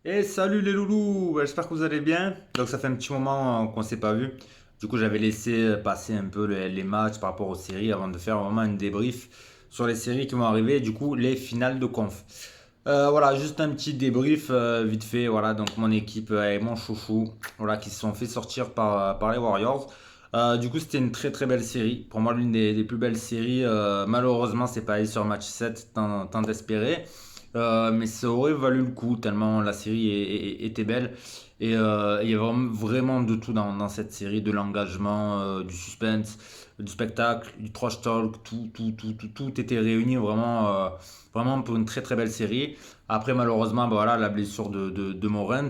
Et salut les loulous, j'espère que vous allez bien. Donc ça fait un petit moment qu'on s'est pas vu. Du coup j'avais laissé passer un peu les matchs par rapport aux séries avant de faire vraiment une débrief sur les séries qui vont arriver. Du coup les finales de conf. Voilà, juste un petit débrief vite fait. Voilà, donc mon équipe et mon chouchou, voilà, qui se sont fait sortir par les Warriors. Du coup c'était une très très belle série. Pour moi l'une des plus belles séries. Malheureusement c'est pas allé sur match 7 tant d'espérer. Mais ça aurait valu le coup tellement la série était belle. Et il y a vraiment de tout dans cette série, de l'engagement, du suspense, du spectacle, du trash talk, tout était réuni vraiment pour une très très belle série. Après malheureusement bah voilà, la blessure de Morant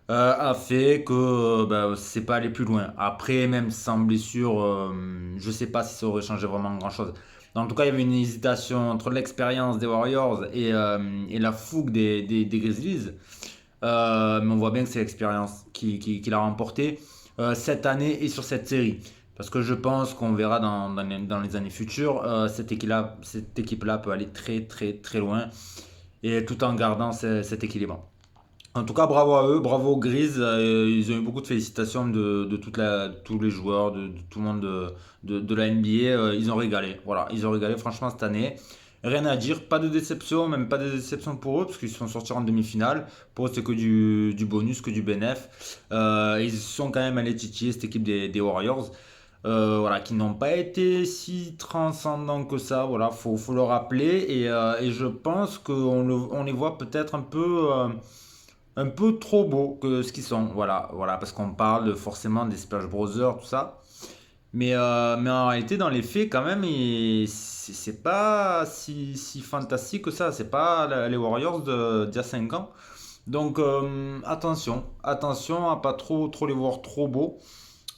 a fait que bah, c'est pas allé plus loin. Après même sans blessure, je sais pas si ça aurait changé vraiment grand chose. En tout cas, il y avait une hésitation entre l'expérience des Warriors et la fougue des Grizzlies. Mais on voit bien que c'est l'expérience qui l'a remporté cette année et sur cette série. Parce que je pense qu'on verra dans les années futures, cette équipe-là peut aller très très très loin et tout en gardant cet équilibre. En tout cas, bravo à eux, bravo aux Grises. Ils ont eu beaucoup de félicitations de tous les joueurs, de tout le monde de la NBA. Ils ont régalé. Voilà, ils ont régalé franchement cette année. Rien à dire, pas de déception, même pas de déception pour eux, parce qu'ils sont sortis en demi-finale. Pour eux, c'est que du bonus, que du bénéf. Ils sont quand même allés titiller cette équipe des Warriors. Voilà, qui n'ont pas été si transcendants que ça. Voilà, faut le rappeler. Et je pense on les voit peut-être un peu trop beaux que ce qu'ils sont. Voilà, parce qu'on parle forcément des Splash Brothers, tout ça. Mais en réalité, dans les faits, quand même, c'est pas si fantastique que ça. C'est pas les Warriors d'il y a 5 ans. Donc, attention à pas trop les voir trop beaux.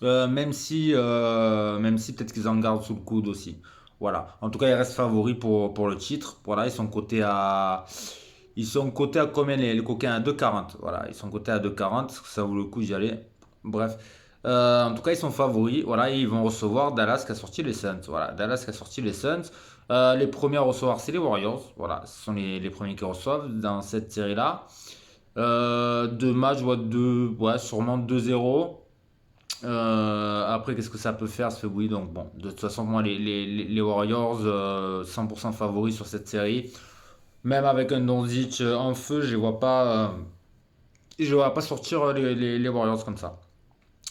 Même si peut-être qu'ils en gardent sous le coude aussi. Voilà. En tout cas, ils restent favoris pour le titre. Voilà, ils sont cotés à combien les coquins? À 2,40. Voilà, ils sont cotés à 2,40. Ça vaut le coup d'y aller. Bref. En tout cas, ils sont favoris. Voilà, et ils vont recevoir Dallas qui a sorti les Suns. Voilà, Dallas qui a sorti les Suns. Les premiers à recevoir, c'est les Warriors. Voilà, ce sont les premiers qui reçoivent dans cette série-là. Deux matchs, ouais, sûrement 2-0. Après, qu'est-ce que ça peut faire ce oui, donc bon, de toute façon, moi, les Warriors, 100% favoris sur cette série. Même avec un Doncic en feu, je vois pas sortir les Warriors comme ça.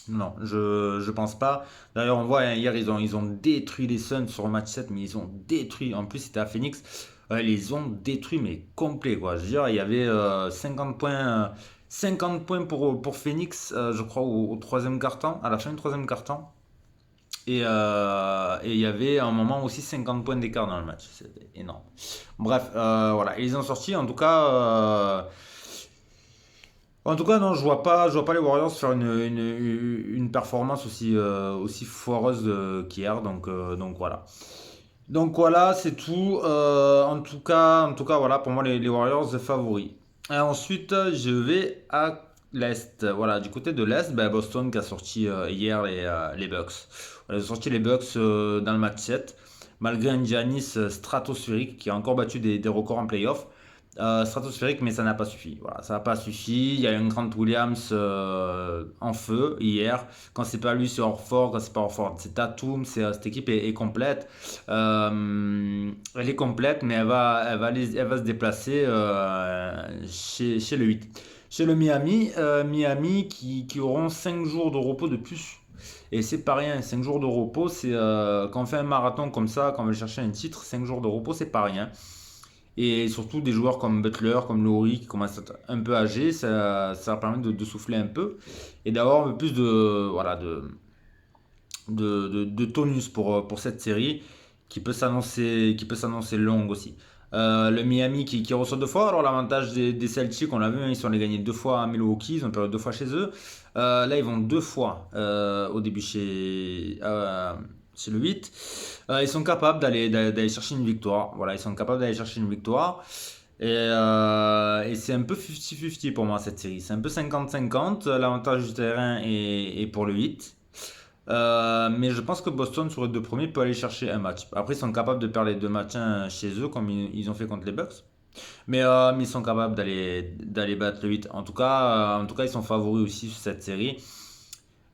Non, je pense pas. D'ailleurs, on voit hein, hier, ils ont détruit les Suns sur le match 7, mais ils ont détruit. En plus, c'était à Phoenix. Ils les ont détruits, mais complet, quoi. Je veux dire, il y avait 50 points pour Phoenix, je crois, au troisième quart-temps, à la fin du troisième quart-temps. Et il y avait à un moment aussi 50 points d'écart dans le match. C'était énorme. Bref, voilà. Et ils ont sorti, en tout cas, non, je vois pas les Warriors faire une performance aussi foireuse qu'hier. Donc voilà. Donc voilà, c'est tout. En tout cas, voilà, pour moi, les Warriors favoris. Et ensuite, je vais à l'Est. Voilà, du côté de l'Est, ben, Boston qui a sorti hier les Bucks. Voilà, ils ont sorti les Bucks dans le match 7, malgré un Giannis stratosphérique qui a encore battu des records en playoff. Stratosphérique, mais ça n'a pas suffi. Voilà, ça n'a pas suffi. Il y a eu un Grant Williams en feu hier. Quand c'est pas lui, c'est Orford. Quand c'est pas Orford, c'est Tatum. Cette équipe est complète. Elle est complète, mais elle va se déplacer chez le 8. Chez le Miami qui auront 5 jours de repos de plus. Et c'est pas rien, 5 jours de repos, c'est quand on fait un marathon comme ça, quand on veut chercher un titre, 5 jours de repos, c'est pas rien. Et surtout des joueurs comme Butler, comme Laurie qui commencent à être un peu âgés, ça leur permet de souffler un peu et d'avoir un peu plus voilà, de tonus pour cette série qui peut s'annoncer longue aussi. Le Miami qui reçoit deux fois. Alors l'avantage des Celtics, on l'a vu, hein, ils sont allés gagner deux fois à Milwaukee, ils ont perdu deux fois chez eux. Là ils vont deux fois au début chez le 8. Ils sont capables d'aller chercher une victoire. Voilà, ils sont capables d'aller chercher une victoire. Et c'est un peu 50-50 pour moi cette série. C'est un peu 50-50. L'avantage du terrain est pour le 8. Mais je pense que Boston, sur les deux premiers, peut aller chercher un match. Après, ils sont capables de perdre les deux matchs chez eux, comme ils ont fait contre les Bucks. Mais ils sont capables d'aller battre le 8. En tout cas, ils sont favoris aussi sur cette série.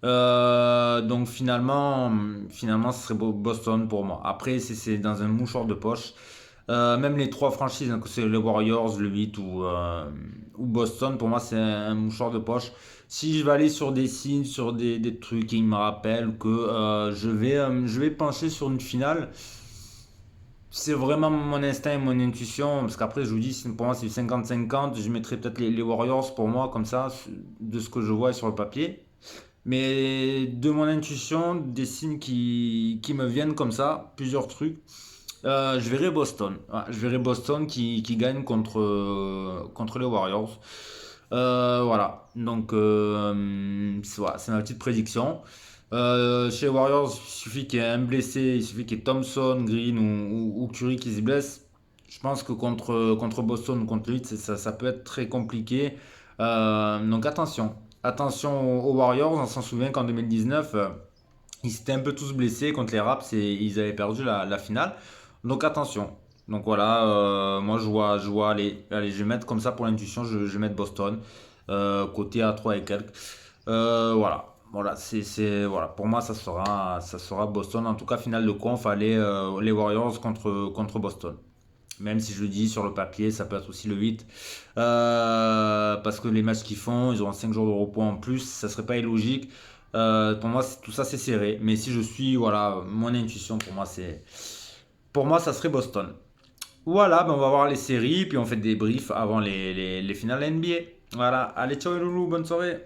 Donc finalement, ce serait Boston pour moi. Après, c'est dans un mouchoir de poche. Même les trois franchises, hein, que c'est les Warriors, le 8 ou Boston, pour moi, c'est un mouchoir de poche. Si je vais aller sur des signes, sur des trucs qui me rappellent que je vais pencher sur une finale, c'est vraiment mon instinct et mon intuition. Parce qu'après, je vous dis, pour moi, c'est 50-50. Je mettrais peut-être les Warriors pour moi, comme ça, de ce que je vois sur le papier. Mais de mon intuition, des signes qui me viennent comme ça, plusieurs trucs. Je verrai Boston. Ouais, je verrai Boston qui gagne contre les Warriors. Voilà. Donc, voilà, c'est ma petite prédiction. Chez les Warriors, il suffit qu'il y ait un blessé, il suffit qu'il y ait Thompson, Green ou Curry qui se blesse. Je pense que contre Boston ou contre le Heat, ça peut être très compliqué. Donc attention. Attention aux Warriors. On s'en souvient qu'en 2019, ils s'étaient un peu tous blessés contre les Raps et ils avaient perdu la finale. Donc attention. Donc voilà, moi je vois allez, je vais mettre comme ça pour l'intuition, je vais mettre Boston, côté à 3 et quelques. Voilà, voilà. Pour moi, ça sera Boston. En tout cas, finale de conf, allez, les Warriors contre Boston. Même si je le dis sur le papier, ça peut être aussi le 8. Parce que les matchs qu'ils font, ils auront 5 jours de repos en plus, ça serait pas illogique. Pour moi, tout ça c'est serré. Mais si je suis, voilà, mon intuition, pour moi, ça serait Boston. Voilà, ben on va voir les séries, puis on fait des briefs avant les finales NBA. Voilà, allez, ciao les loulous, bonne soirée.